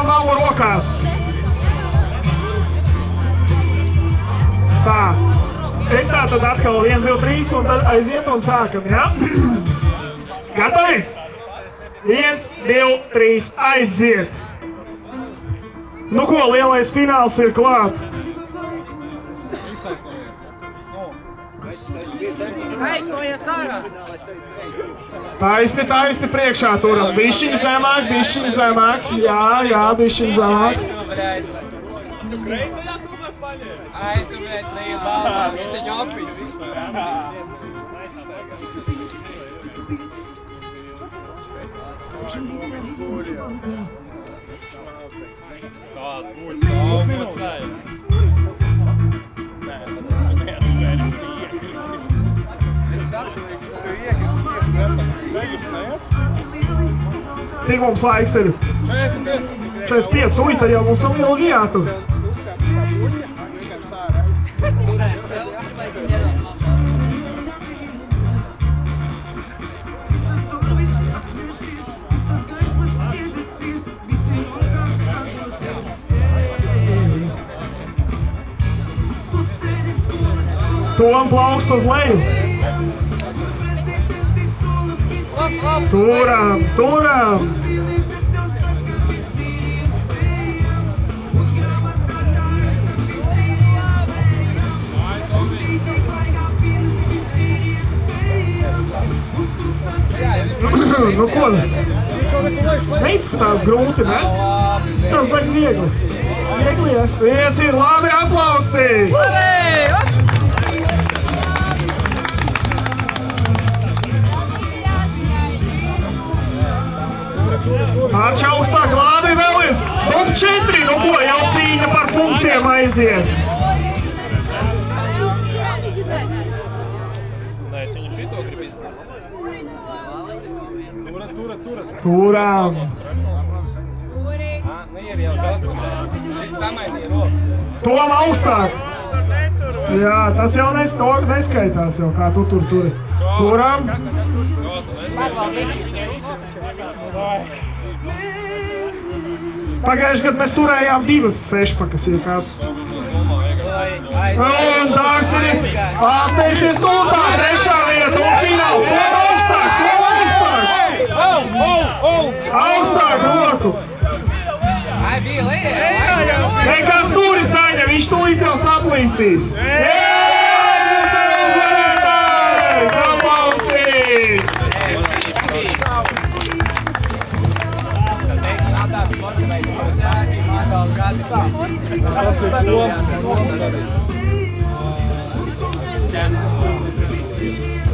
malu rokās. Tā. Es tā tad atkal 1, 2, 3 un tad aiziet un sākam, ja? Gatavi? 1, 2, 3, aiziet. Nu ko, lielais fināls ir klāt. Taisnojies ārā! Taisni priekšā turam. Bišķiņ zemāk. Jā, bišķiņ zemāk. Ai, tu vēt, neiebalvās, seņopis. Kāds būs traumas vai? Nē, Cik mums laiks ir? 45, ui, tad jau mums vēl ilgi jātur. Tom plaukst uz leju. Turam. Nu ko? Neizskatās grūti, ne? Tas baigi viegli. Viegli, ja? Viens ir labi aplausi! Arči augstāk labi vēl viens. Top 4, nu ko, jau cīņa par punktiem aiziet. Nē, es viņu šito gribu izdarīt. Turam. Ir jau tas, samainīja roku. Tom augstāk. Jā, tas jau neskaitās jau, kā tu tur turi. Turam. Pagājuši gadu mēs turējām 2 sešpakas, ja kas. Un Dārs ir atteicies stultā, 3. vieta un fināls. Tom augstāk. Augstāk roku. Ai, bija lieta. Nekas turi, Saņa, viņš tūlīt jau saplīsīs. Jūs ir uzvarētājs, aplausi! Tas ir